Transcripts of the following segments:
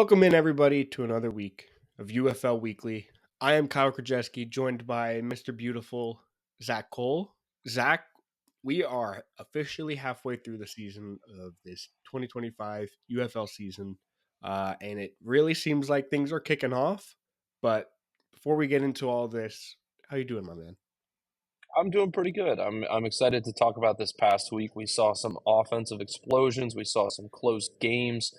Welcome in, everybody, to another week of UFL Weekly. I am Kyle Krajewski, joined by Mr. Beautiful Zach Cole. Zach, we are officially halfway through the season of this 2025 UFL season, and it really seems like things are kicking off. But before we get into all this, how you doing, my man? I'm doing pretty good. I'm excited to talk about this past week. We saw some offensive explosions. We saw some close games.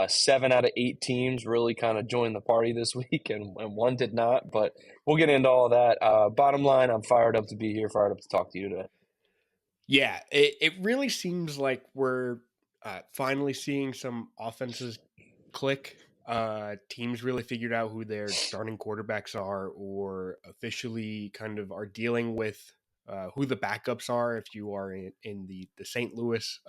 7 out of 8 teams really kind of joined the party this week, and one did not. But we'll get into all that. Bottom line, I'm fired up to be here, fired up to talk to you today. Yeah, it really seems like we're finally seeing some offenses click. Teams really figured out who their starting quarterbacks are, or officially kind of are dealing with who the backups are. If you are in the St. Louis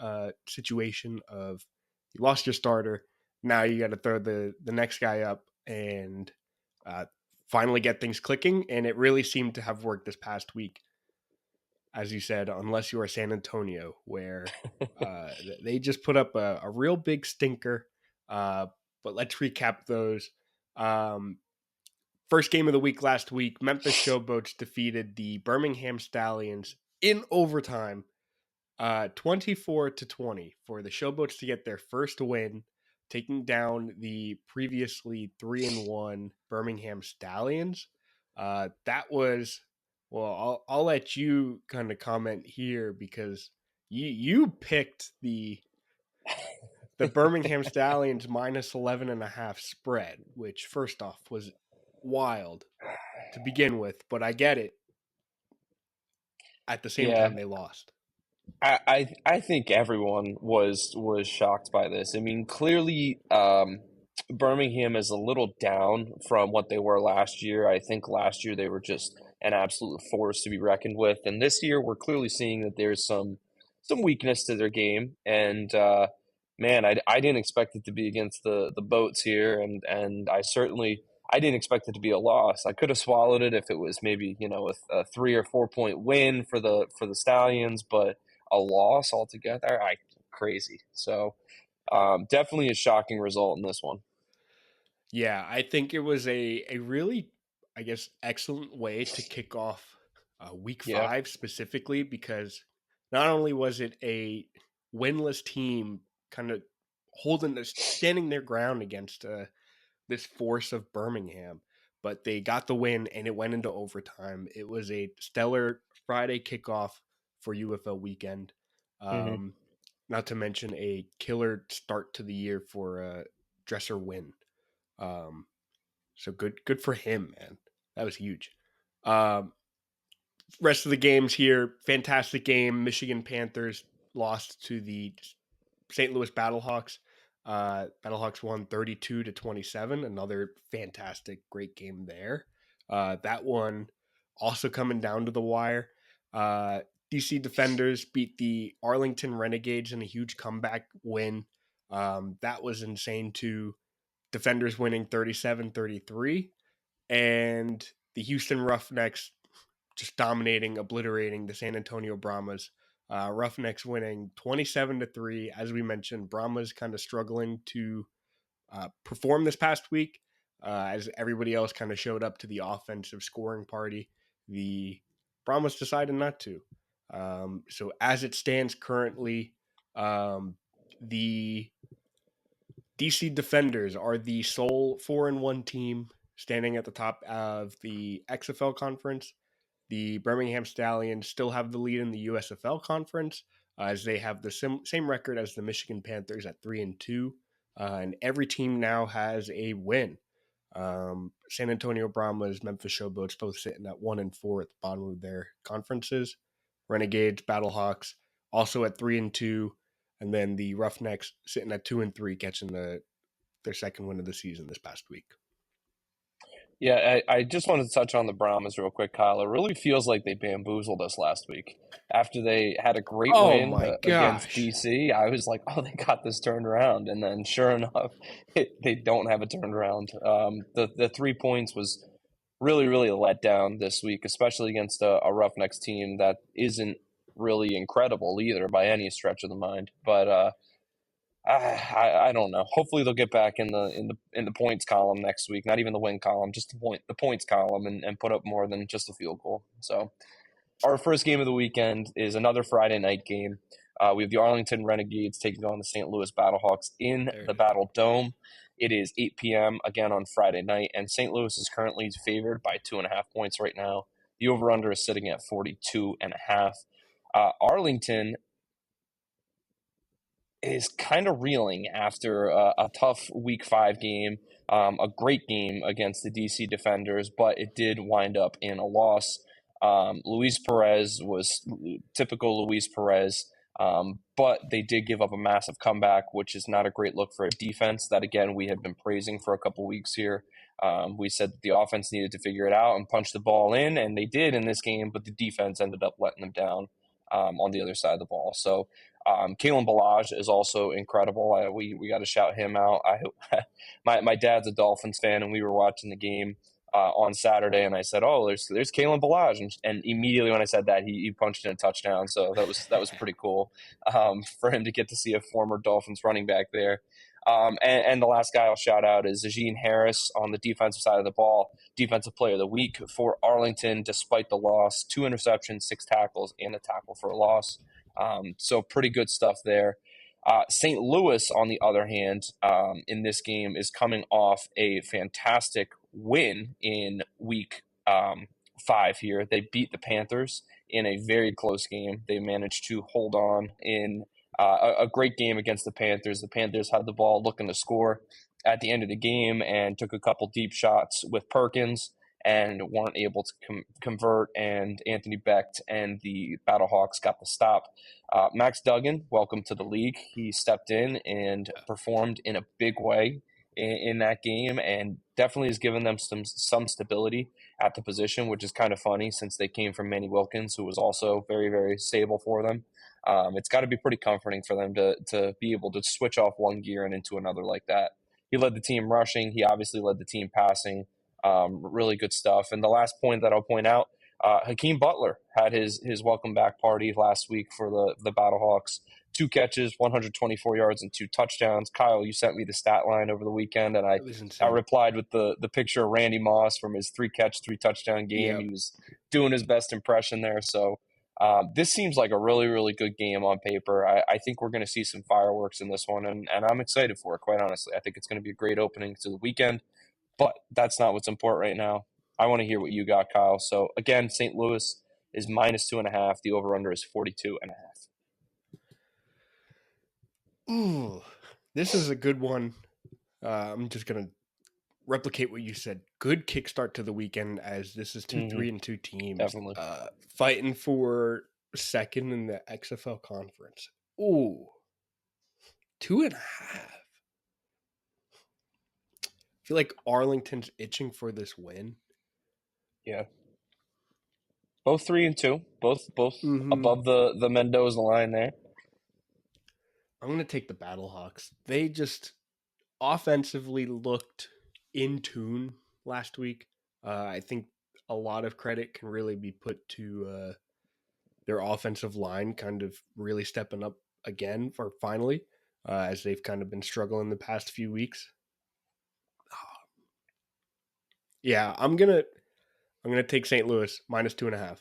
situation of you lost your starter, now you got to throw the next guy up and uh, finally get things clicking. And it really seemed to have worked this past week, as you said, unless you are San Antonio, where they just put up a real big stinker. But let's recap those. Um, First game of the week last week, Memphis Showboats defeated the Birmingham Stallions in overtime, 24-20, for the Showboats to get their first win, taking down the previously 3-1 Birmingham Stallions. That was well. I'll let you kind of comment here because you picked the Birmingham Stallions minus 11.5 spread, which first off was wild to begin with, but I get it. At the same Yeah, time, they lost. I think everyone was shocked by this. I mean, clearly, Birmingham is a little down from what they were last year. I think last year they were just an absolute force to be reckoned with, and this year we're clearly seeing that there's some weakness to their game. And man, I didn't expect it to be against the Boats here, and I didn't expect it to be a loss. I could have swallowed it if it was maybe a 3 or 4 point win for the Stallions, but a loss altogether, crazy. So definitely a shocking result in this one. Yeah, I think it was a really, I guess, excellent way to kick off week Yeah. five specifically because not only was it a winless team kind of standing their ground against this force of Birmingham, but they got the win and it went into overtime. It was a stellar Friday kickoff for UFL weekend. hmm Um, Not to mention a killer start to the year for Dresser Win. Um, so good for him, man. That was huge. Um, Rest of the games here, fantastic game. Michigan Panthers lost to the St. Louis Battlehawks. Battlehawks won 32-27. Another fantastic, great game there. That one also coming down to the wire. DC Defenders beat the Arlington Renegades in a huge comeback win. That was insane too. Defenders winning 37-33, and the Houston Roughnecks just dominating, obliterating the San Antonio Brahmas. Roughnecks winning 27-3. As we mentioned, Brahmas kind of struggling to perform this past week, as everybody else kind of showed up to the offensive scoring party. The Brahmas decided not to. So as it stands currently, the DC Defenders are the sole 4-1 team standing at the top of the XFL conference. The Birmingham Stallions still have the lead in the USFL conference, as they have the same record as the Michigan Panthers at 3-2, and every team now has a win. San Antonio Brahmas, Memphis Showboats, both sitting at 1-4 at the bottom of their conferences. Renegades, Battlehawks, also at 3-2, and then the Roughnecks sitting at 2-3, catching their second win of the season this past week. Yeah, I just wanted to touch on the Brahmas real quick, Kyle. It really feels like they bamboozled us last week. After they had a great Oh win my against gosh. DC, I was like, oh, they got this turned around. And then sure enough, they don't have it turned around. The 3 points was really, really a letdown this week, especially against a Roughnecks team that isn't really incredible either by any stretch of the mind. But I don't know. Hopefully they'll get back in the points column next week. Not even the win column, just the points column, and put up more than just a field goal. So our first game of the weekend is another Friday night game. We have the Arlington Renegades taking on the St. Louis Battlehawks in There it the is. Battle Dome. It is 8 p.m. again on Friday night, and St. Louis is currently favored by 2.5 points right now. The over/under is sitting at 42.5. Arlington is kind of reeling after a tough Week 5 game, a great game against the DC Defenders, but it did wind up in a loss. Luis Perez was typical Luis Perez, but they did give up a massive comeback, which is not a great look for a defense that, again, we have been praising for a couple weeks here. We said that the offense needed to figure it out and punch the ball in, and they did in this game, but the defense ended up letting them down on the other side of the ball. So Kalen Balaj is also incredible. We got to shout him out. My dad's a Dolphins fan, and we were watching the game on Saturday, and I said, "Oh, there's Kalen Balaj," and immediately when I said that, he punched in a touchdown. So that was pretty cool for him to get to see a former Dolphins running back there. And the last guy I'll shout out is Najee Harris on the defensive side of the ball, defensive player of the week for Arlington, despite the loss. 2 interceptions, 6 tackles, and a tackle for a loss. So pretty good stuff there. St. Louis, on the other hand, in this game is coming off a fantastic win in week 5 here. They beat the Panthers in a very close game. They managed to hold on in a great game against the Panthers. The Panthers had the ball looking to score at the end of the game and took a couple deep shots with Perkins and weren't able to convert. And Anthony Becht and the Battlehawks got the stop. Max Duggan, welcome to the league. He stepped in and performed in a big way in that game, and definitely has given them some stability at the position, which is kind of funny since they came from Manny Wilkins, who was also very, very stable for them. It's got to be pretty comforting for them to be able to switch off one gear and into another like that. He led the team rushing. He obviously led the team passing. Really good stuff. And the last point that I'll point out, Hakeem Butler had his welcome back party last week for the Battlehawks. 2 catches, 124 yards, and 2 touchdowns. Kyle, you sent me the stat line over the weekend, and I It was I insane. replied with the picture of Randy Moss from his 3 catch, 3 touchdown game. Yeah. He was doing his best impression there. So this seems like a really, really good game on paper. I think we're going to see some fireworks in this one, and I'm excited for it, quite honestly. I think it's going to be a great opening to the weekend, but that's not what's important right now. I want to hear what you got, Kyle. So, again, St. Louis is -2.5. The over under is 42.5. Ooh, this is a good one. I'm just gonna replicate what you said. Good kickstart to the weekend, as this is two Mm-hmm. 3-2 teams Definitely. fighting for second in the XFL conference. Ooh, 2.5. I feel like Arlington's itching for this win. Yeah. Both 3-2. Both Mm-hmm. above the Mendoza line there. I'm gonna take the Battlehawks. They just offensively looked in tune last week. I think a lot of credit can really be put to their offensive line kind of really stepping up again for finally, as they've kind of been struggling the past few weeks. Yeah, I'm gonna take St. Louis -2.5,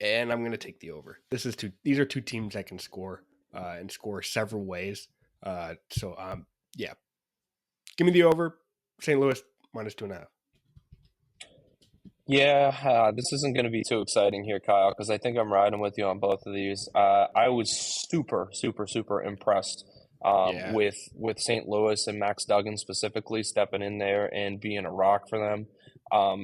and I'm gonna take the over. These are two teams that can score and score several ways. So yeah, give me the over. St. Louis -2.5. Yeah, this isn't going to be too exciting here, Kyle, because I think I'm riding with you on both of these. I was super, super, super impressed Yeah, with St. Louis and Max Duggan specifically stepping in there and being a rock for them.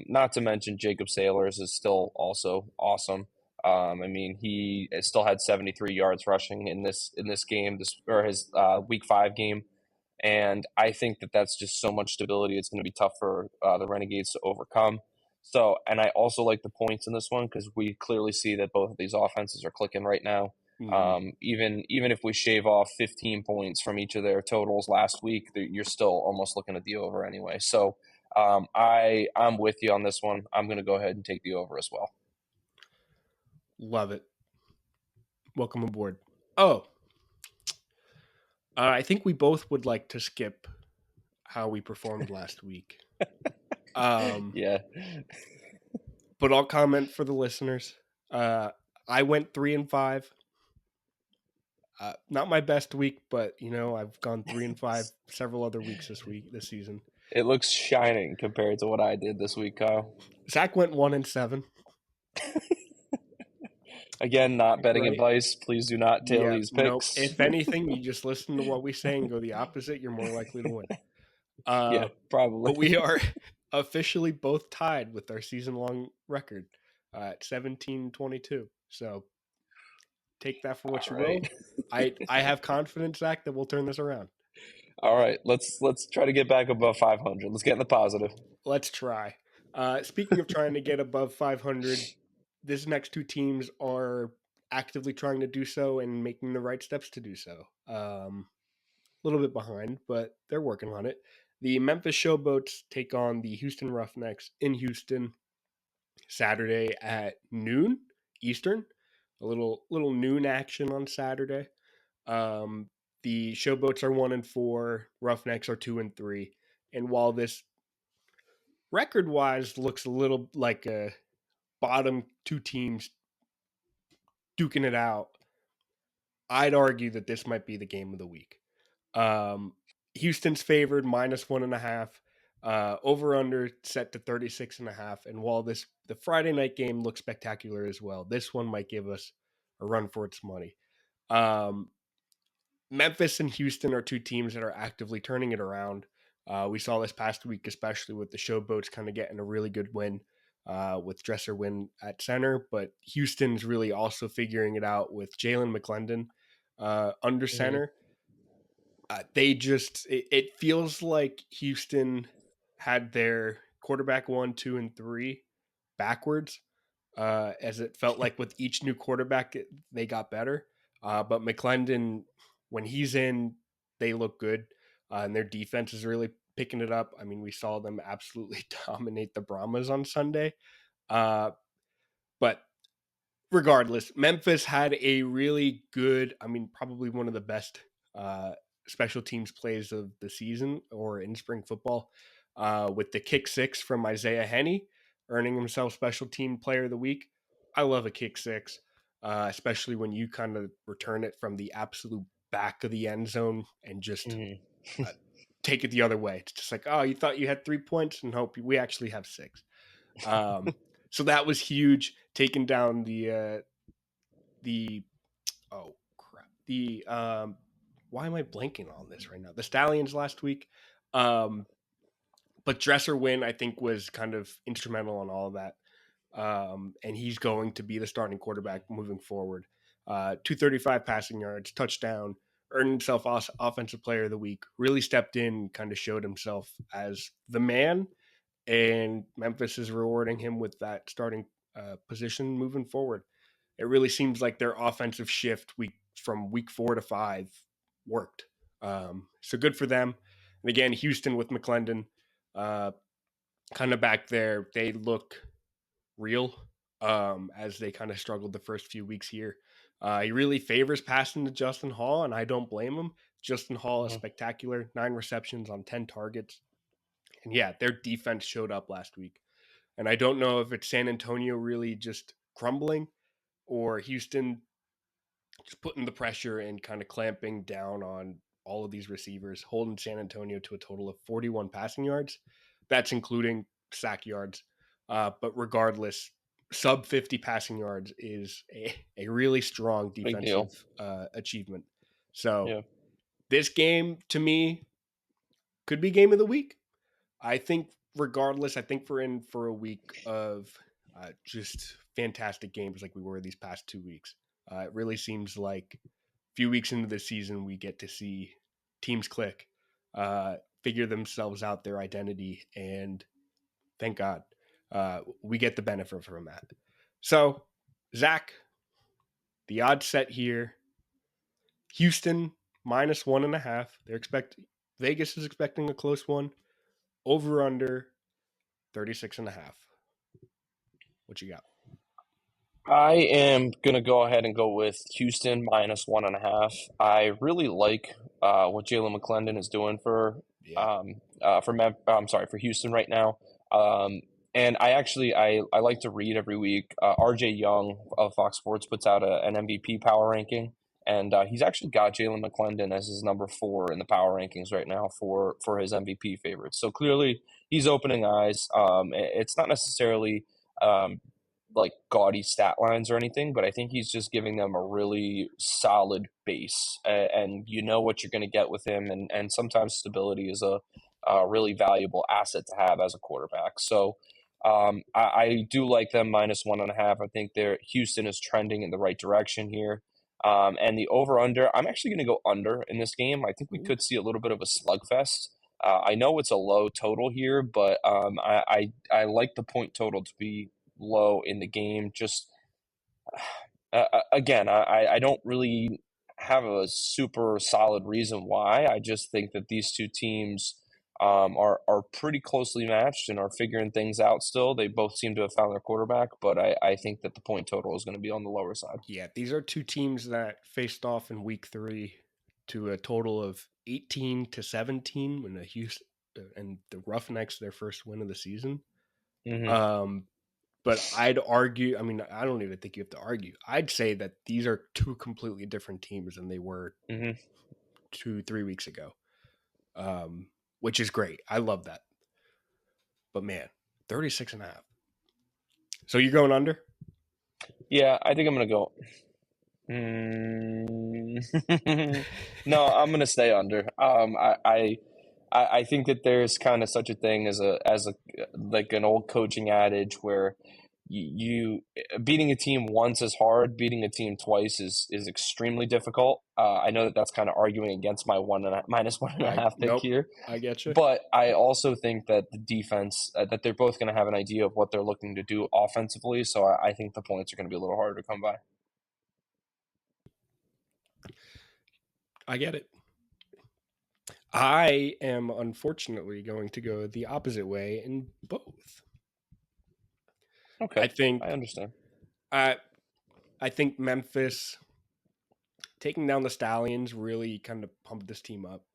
Not to mention Jacob Sailors is still also awesome. I mean, he still had 73 yards rushing in this game, or his Week 5 game. And I think that that's just so much stability. It's going to be tough for the Renegades to overcome. So, and I also like the points in this one because we clearly see that both of these offenses are clicking right now. mm-hmm. Even if we shave off 15 points from each of their totals last week, you're still almost looking at the over anyway. So, I'm with you on this one. I'm going to go ahead and take the over as well. Love it. Welcome aboard. Oh, I think we both would like to skip how we performed last week. Um, Yeah, but I'll comment for the listeners. Uh, I went 3-5. Not my best week, but I've gone 3-5 several other weeks this season. it looks shining compared to what I did this week, Kyle. Zach went 1-7. Again, not betting Right? advice. Please do not tail Yeah. these No. picks. If anything, you just listen to what we say and go the opposite. You're more likely to win. Yeah, Uh, probably. but we are officially both tied with our season-long record at 17-22. So take that for what All you right. will. I have confidence, Zach, that we'll turn this around. All right. Let's try to get back above 500. Let's get in the positive. Let's try. Speaking of trying to get above 500, this next two teams are actively trying to do so and making the right steps to do so. A little bit behind, but they're working on it. The Memphis Showboats take on the Houston Roughnecks in Houston Saturday at noon Eastern. A little noon action on Saturday. Um, the Showboats are 1-4, Roughnecks are 2-3, and while this record wise looks a little like a bottom two teams duking it out, I'd argue that this might be the game of the week. Um, Houston's favored -1.5. Over under set to 36.5. And while the Friday night game looks spectacular as well, this one might give us a run for its money. Um, Memphis and Houston are two teams that are actively turning it around. We saw this past week, especially with the Showboats kind of getting a really good win with Dresser Win at center, but Houston's really also figuring it out with Jalen McClendon under Hmm. center. It feels like Houston had their quarterback 1, 2, and 3 backwards, as it felt like with each new quarterback they got better. But McClendon, when he's in, they look good, and their defense is really picking it up. I mean, we saw them absolutely dominate the Brahmas on Sunday. Uh, but regardless, Memphis had a really good, I mean, probably one of the best uh, special teams plays of the season or in spring football with the kick six from Isaiah Henney, earning himself special team player of the week. I love a kick six, especially when you kind of return it from the absolute back of the end zone and just Hmm. uh, take it the other way. It's just like, oh, you thought you had 3 points and hope we actually have six. Um, so that was huge, taking down the oh crap the why am I blanking on this right now? The Stallions last week, um, but Dresser Win I think was kind of instrumental in all of that, and he's going to be the starting quarterback moving forward. 235 passing yards, touchdown, earned himself offensive player of the week. Really stepped in, kind of showed himself as the man, and Memphis is rewarding him with that starting position moving forward. It really seems like their offensive shift from week 4 to 5 worked. So good for them. And again, Houston with McClendon, uh, kind of back there, they look real as they kind of struggled the first few weeks here. He really favors passing to Justin Hall, and I don't blame him. Justin Hall is Hmm. spectacular, 9 receptions on 10 targets. And yeah, their defense showed up last week. And I don't know if it's San Antonio really just crumbling or Houston just putting the pressure and kind of clamping down on all of these receivers, holding San Antonio to a total of 41 passing yards. That's including sack yards. But regardless, sub 50 passing yards is a really strong Big deal. defensive achievement. So Yeah. this game to me could be game of the week. I think, regardless, I think we're in for a week of just fantastic games like we were these past 2 weeks. It really seems like a few weeks into the season, we get to see teams click, figure themselves out, their identity, and thank God we get the benefit from that. So, Zach, the odds set here: Houston -1.5. Vegas is expecting a close one. Over under 36.5. What you got? I am gonna go ahead and go with Houston -1.5. I really like what Jalen McClendon is doing Yeah. for Houston right now. And I like to read every week. RJ Young of Fox Sports puts out an MVP power ranking, and he's actually got Jalen McClendon as his number 4 in the power rankings right now for his MVP favorites. So clearly he's opening eyes. It's not necessarily um, like gaudy stat lines or anything, but I think he's just giving them a really solid base, and you know what you're going to get with him, and sometimes stability is a really valuable asset to have as a quarterback. So I do like them -1.5. I think Houston is trending in the right direction here. And the over under, I'm actually going to go under in this game. I think we Ooh. could see a little bit of a slugfest. I know it's a low total here, but I like the point total to be low in the game. Just again, I don't really have a super solid reason why. I just think that these two teams are pretty closely matched and are figuring things out still. They both seem to have found their quarterback, but I think that the point total is going to be on the lower side. Yeah, these are two teams that faced off in week 3 to a total of 18-17 when the Houston and the Roughnecks their first win of the season. Hmm. Um, but I'd argue, I mean, I don't even think you have to argue. I'd say that these are two completely different teams than they were Hmm. 2-3 weeks ago. Which is great. I love that. But man, 36.5. So you're going under? Yeah, I think I'm going to go. Mm. No, I'm gonna stay under. I think that there's kind of such a thing as a like an old coaching adage where beating a team once is hard, beating a team twice is extremely difficult. I know that that's kind of arguing against my -1.5 pick Nope. here, I get you. but I also think that the defense that they're both going to have an idea of what they're looking to do offensively. So I think the points are going to be a little harder to come by. I get it. I am unfortunately going to go the opposite way in both. I Okay, I think understand. I I think Memphis taking down the Stallions really kind of pumped this team up.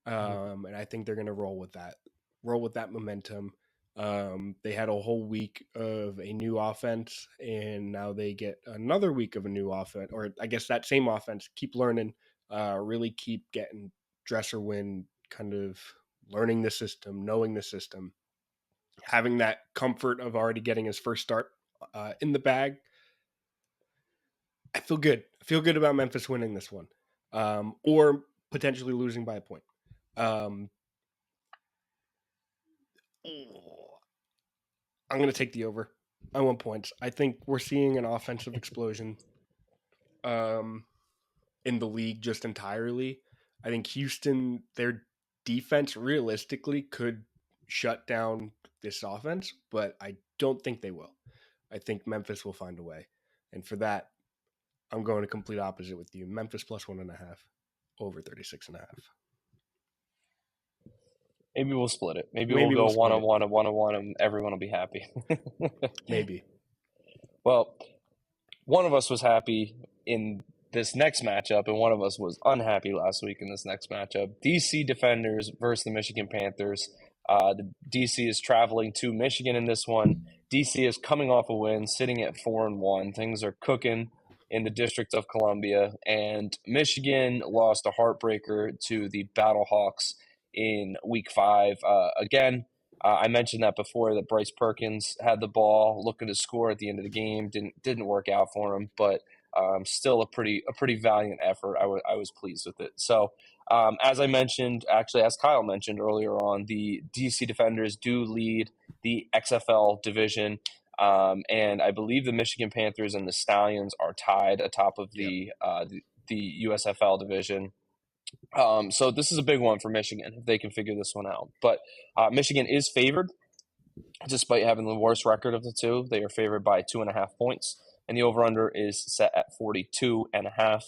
Mhm. And I think they're going to roll with that momentum. They had a whole week of a new offense, and now they get another week of a new offense, or I guess that same offense. Keep learning, really keep getting Dresser win, kind of learning the system, knowing the system, having that comfort of already getting his first start in the bag. I feel good. I feel good about Memphis winning this one, or potentially losing by a point. Um, I'm going to take the over. I want points. I think we're seeing an offensive explosion um, in the league just entirely. I think Houston, their defense realistically could shut down this offense, but I don't think they will. I think Memphis will find a way. And for that, I'm going to complete opposite with you. Memphis +1.5, over 36.5. Maybe we'll split it. Maybe we'll Maybe go we'll one split on it. one and one on one, and everyone will be happy. Maybe. Well, one of us was happy in this next matchup, and one of us was unhappy last week in this next matchup. DC Defenders versus the Michigan Panthers. The DC is traveling to Michigan in this one. DC is coming off a win, sitting at 4-1. Things are cooking in the District of Columbia, and Michigan lost a heartbreaker to the Battlehawks in Week 5. Again, I mentioned that before that Bryce Perkins had the ball, looking to score at the end of the game. Didn't work out for him, but still a pretty valiant effort. I was pleased with it. So as I mentioned, actually as Kyle mentioned earlier on, the DC Defenders do lead the XFL division. And I believe the Michigan Panthers and the Stallions are tied atop of Yep. the USFL division. So this is a big one for Michigan if they can figure this one out. But Michigan is favored, despite having the worst record of the two. They are favored by 2.5 points, and the over/under is set at 42.5.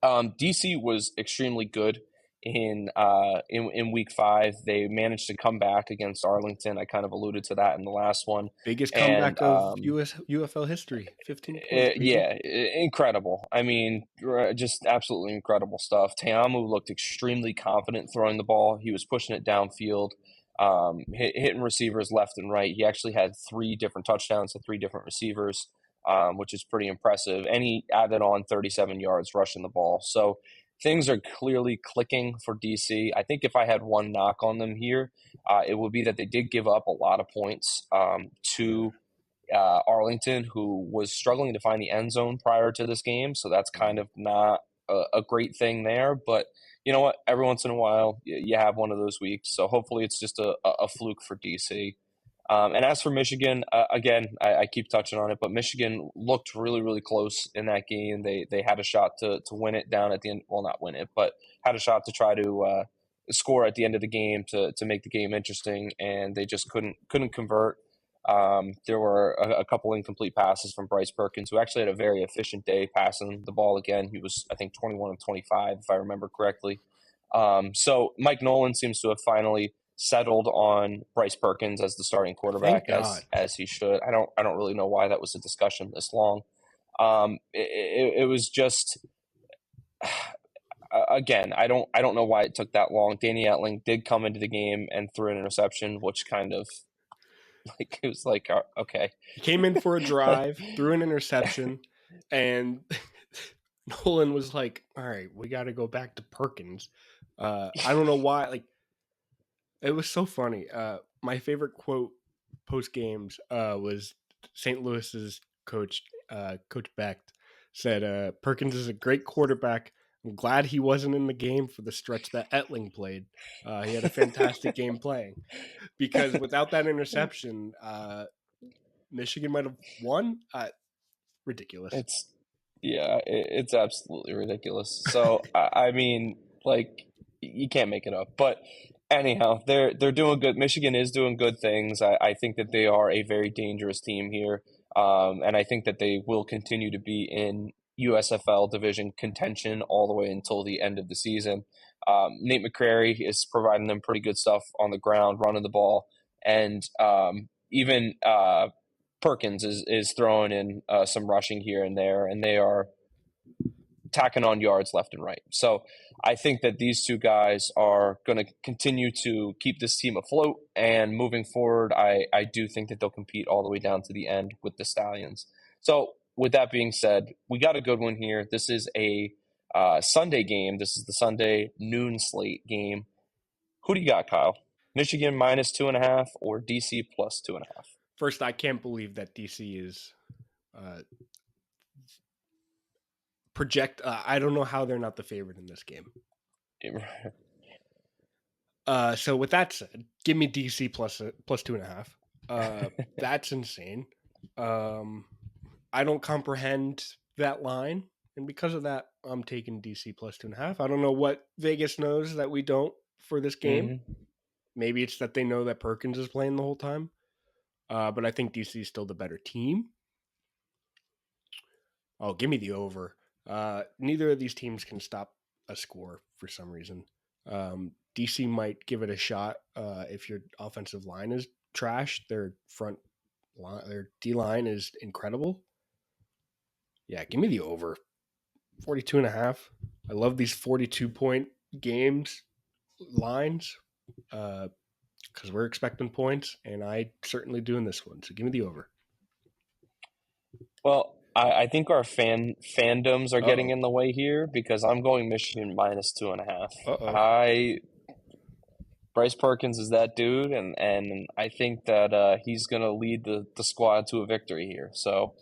DC was extremely good in week 5. They managed to come back against Arlington. I kind of alluded to that in the last one, Biggest and comeback of UFL history. 15 points, baby. yeah, incredible. I mean, just absolutely incredible stuff. Teamu looked extremely confident throwing the ball. He was pushing it downfield, hitting receivers left and right. He actually had 3 different touchdowns to 3 different receivers, which is pretty impressive. And he added on 37 yards rushing the ball. So things are clearly clicking for DC. I think if I had one knock on them here, it would be that they did give up a lot of points to Arlington, who was struggling to find the end zone prior to this game. So that's kind of not a great thing there. But you know what? Every once in a while, you have one of those weeks. So hopefully it's just a fluke for DC. And as for Michigan, again, I keep touching on it, but Michigan looked really, really close in that game. They had a shot to win it down at the end. Well, not win it, but had a shot to try to score at the end of the game to make the game interesting, and they just couldn't convert. There were a couple incomplete passes from Bryce Perkins, who actually had a very efficient day passing the ball again. He was, I think, 21 of 25, if I remember correctly. So Mike Nolan seems to have finally settled on Bryce Perkins as the starting quarterback, Thank God. as he should. I don't really know why that was a discussion this long. It was just again, I don't know why it took that long. Danny Etling did come into the game and threw an interception, which kind of like it was like okay. He came in for a drive, threw an interception, and Nolan was like, "All right, we got to go back to Perkins." I don't know why. Like, it was so funny. My favorite quote post games was St. Louis's coach, Coach Becht, said, "Perkins is a great quarterback. I'm glad he wasn't in the game for the stretch that Etling played. He had a fantastic game playing because without that interception, Michigan might have won. Ridiculous." It's yeah, it's absolutely ridiculous. So I mean, like you can't make it up. But anyhow, they're doing good. Michigan is doing good things. I think that they are a very dangerous team here, and I think that they will continue to be in USFL division contention all the way until the end of the season. Nate McCrary is providing them pretty good stuff on the ground, running the ball, and even Perkins is throwing in some rushing here and there, and they are tacking on yards left and right. So I think that these two guys are going to continue to keep this team afloat. And moving forward, I do think that they'll compete all the way down to the end with the Stallions. So with that being said, we got a good one here. This is a Sunday game. This is the Sunday noon slate game. Who do you got, Kyle? Michigan minus 2.5 or DC plus 2.5? First, I can't believe that DC is project. I don't know how they're not the favorite in this game. So with that said, give me DC plus 2.5. That's insane. I don't comprehend that line, and because of that, I'm taking DC plus 2.5. I don't know what Vegas knows that we don't for this game. Mm-hmm. Maybe it's that they know that Perkins is playing the whole time. But I think DC is still the better team. Oh, give me the over. Neither of these teams can stop a score for some reason. DC might give it a shot if your offensive line is trash. Their front line, their D line is incredible. Yeah, give me the over. 42.5. I love these 42-point games lines because we're expecting points, and I certainly do in this one. So give me the over. Well, I think our fandoms are Uh getting oh. in the way here because I'm going Michigan minus 2.5. Uh oh. I Bryce Perkins is that dude, and I think that he's going to lead the squad to a victory here. So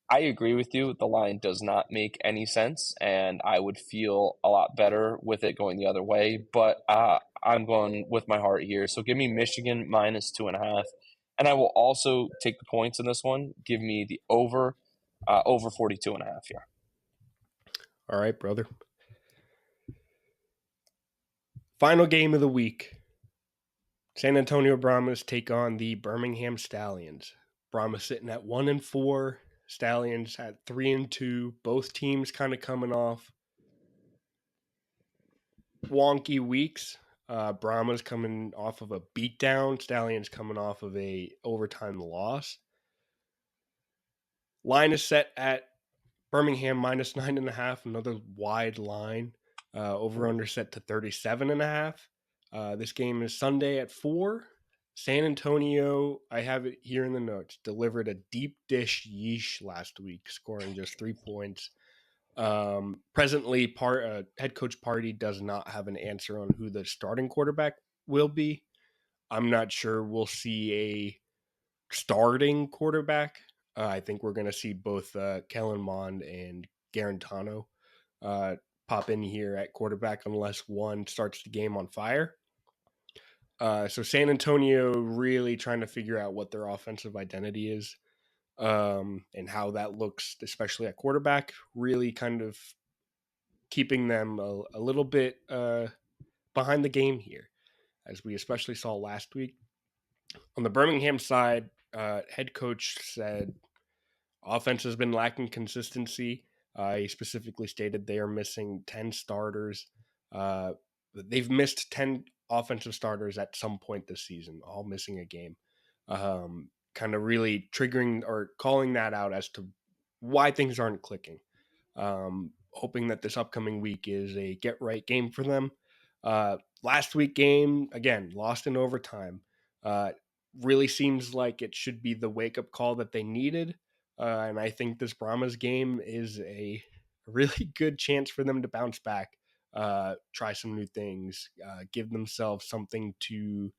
I agree with you. The line does not make any sense, and I would feel a lot better with it going the other way. But I'm going with my heart here. So give me Michigan minus 2.5. And I will also take the points in this one. Give me the over 42.5 here. All right, brother. Final game of the week. San Antonio Brahmas take on the Birmingham Stallions. Brahmas sitting at 1-4. Stallions at 3-2. Both teams kind of coming off wonky weeks. Brahma's coming off of a beatdown. Stallions coming off of a overtime loss. Line is set at Birmingham minus 9.5. Another wide line. Over under set to 37.5. This game is Sunday at 4. San Antonio, I have it here in the notes, delivered a deep dish yeesh last week, scoring just 3 points. Presently, head coach Party does not have an answer on who the starting quarterback will be. I'm not sure we'll see a starting quarterback. I think we're going to see both Kellen Mond and Garantano uh, pop in here at quarterback unless one starts the game on fire. So San Antonio really trying to figure out what their offensive identity is, and how that looks, especially at quarterback. Really kind of keeping them a little bit behind the game here, as we especially saw last week. On the Birmingham side, head coach said offense has been lacking consistency. He specifically stated they are missing 10 starters. They've missed 10 offensive starters at some point this season, all missing a game. Kind of really triggering or calling that out as to why things aren't clicking. Hoping that this upcoming week is a get right game for them. Last week game, again, lost in overtime. Really seems like it should be the wake up call that they needed. And I think this Brahmas game is a really good chance for them to bounce back, try some new things, give themselves something to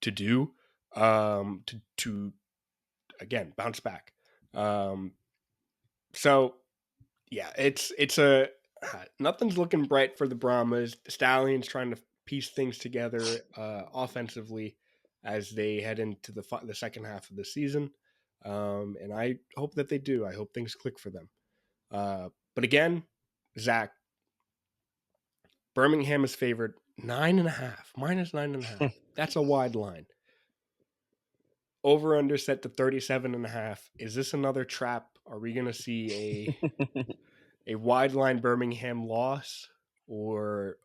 do, to again bounce back. So yeah, it's a nothing's looking bright for the Brahmas. The Stallions trying to piece things together offensively as they head into the second half of the season, and I hope that they do. I hope things click for them. But again, Zach, Birmingham is favored 9.5, minus 9.5. That's a wide line. Over under set to 37.5. Is this another trap? Are we going to see a wide line Birmingham loss, or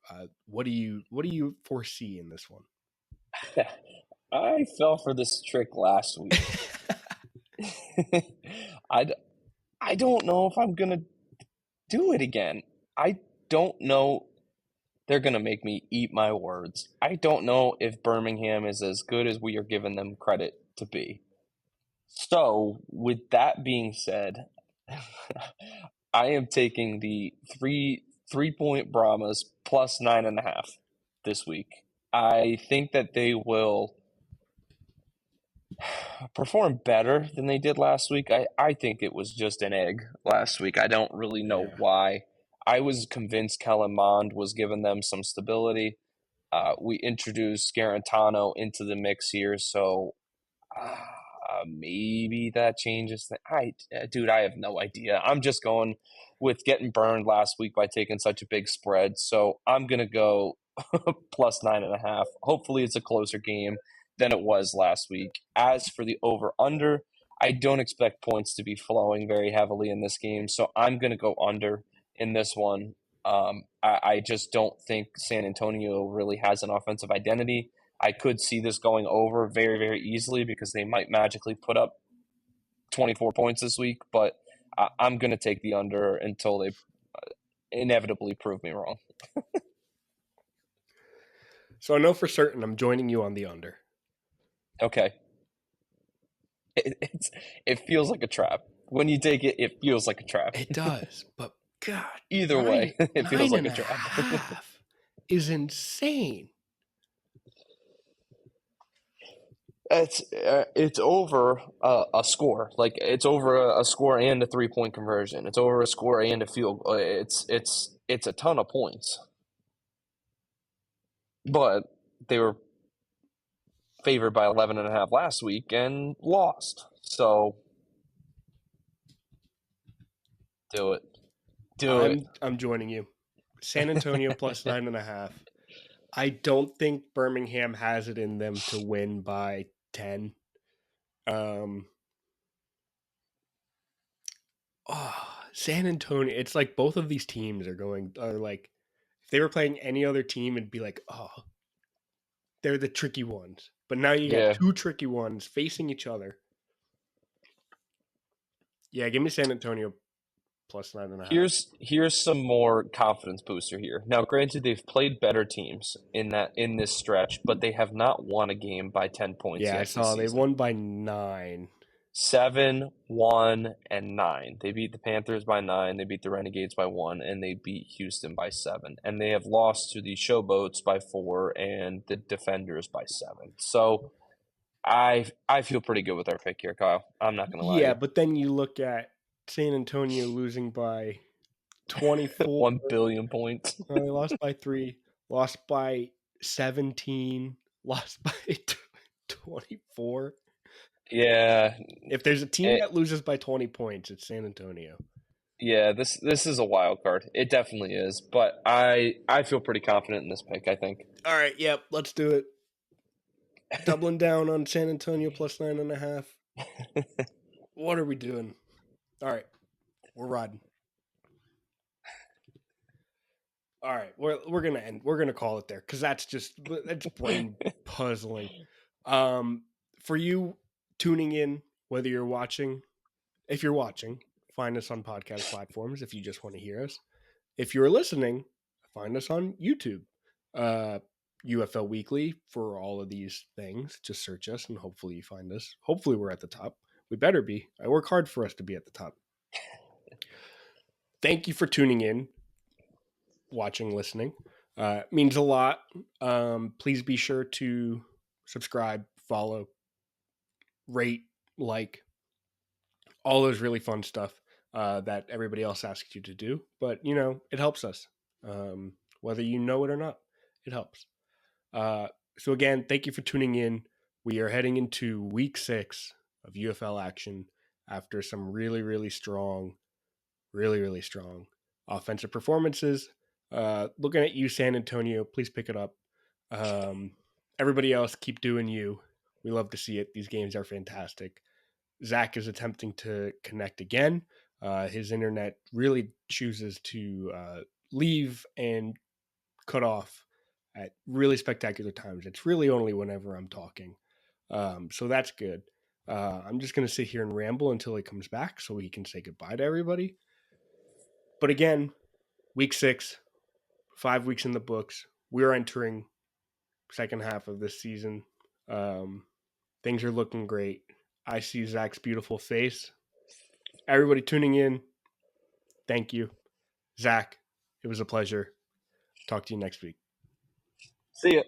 what do you foresee in this one? I fell for this trick last week. I, I don't know if I'm gonna do it again. I don't know. They're gonna make me eat my words. I don't know if Birmingham is as good as we are giving them credit to be. So, with that being said, I am taking the 3 point Brahmas plus 9.5 this week. I think that they will perform better than they did last week. I think it was just an egg last week. I don't really know Yeah. why. I was convinced Kellen Mond was giving them some stability. We introduced Garantano into the mix here, so maybe that changes. Dude, I have no idea. I'm just going with getting burned last week by taking such a big spread, so I'm gonna go plus 9.5. Hopefully, it's a closer game than it was last week. As for the over under, I don't expect points to be flowing very heavily in this game, so I'm gonna go under in this one. I just don't think San Antonio really has an offensive identity. I could see this going over very, very easily because they might magically put up 24 points this week, but I'm going to take the under until they inevitably prove me wrong. So I know for certain I'm joining you on the under. Okay. It's it feels like a trap. When you take it, it feels like a trap. It does, but God, Either nine way, it feels nine like and a a trap. half is insane. It's over a score. Like it's over a score and a 3 point conversion. It's over a score and a field. It's a ton of points. But they were favored by 11.5 last week and lost. So do it. Do it. I'm joining you. San Antonio plus 9.5. I don't think Birmingham has it in them to win by 10. Um, San Antonio. It's like both of these teams are like they were playing any other team, it'd be like, oh, they're the tricky ones. But now you got Yeah. two tricky ones facing each other. Yeah, give me San Antonio plus 9.5. Here's some more confidence booster here. Now, granted, they've played better teams in this stretch, but they have not won a game by 10 points Yeah, I yet this saw they season. won by 9. 7, 1, and 9. They beat the Panthers by 9, they beat the Renegades by 1, and they beat Houston by 7. And they have lost to the Showboats by 4 and the Defenders by 7. So I feel pretty good with our pick here, Kyle. I'm not gonna lie to Yeah, you. but then you look at San Antonio losing by 24. 1 billion points. They lost by 3, lost by 17, lost by 24. Yeah, If there's a team it, that loses by 20 points, it's San Antonio. yeah. This is a wild card. It definitely is. But I feel pretty confident in this pick. I think. All right, yep, let's do it. Doubling down on San Antonio plus 9.5. What are we doing? All right, we're riding. All right, we're gonna end. We're gonna call it there because that's brain puzzling. Um, for you tuning in, whether you're watching, if you're watching, find us on podcast platforms. If you just want to hear us, if you're listening, find us on YouTube. Uh, UFL Weekly for all of these things. Just search us and hopefully you find us. Hopefully we're at the top. We better be. I work hard for us to be at the top. Thank you for tuning in, watching, listening. It means a lot. Please be sure to subscribe, follow, rate, like, all those really fun stuff that everybody else asks you to do. But, it helps us. Whether you know it or not, it helps. So, again, thank you for tuning in. We are heading into week 6 of UFL action after some really, really strong offensive performances. Looking at you, San Antonio. Please pick it up. Everybody else, keep doing you. We love to see it. These games are fantastic. Zach is attempting to connect again. His internet really chooses to leave and cut off at really spectacular times. It's really only whenever I'm talking. So that's good. I'm just going to sit here and ramble until he comes back so he can say goodbye to everybody. But again, week 6, 5 weeks in the books. We're entering second half of this season. Things are looking great. I see Zach's beautiful face. Everybody tuning in, thank you. Zach, it was a pleasure. Talk to you next week. See ya.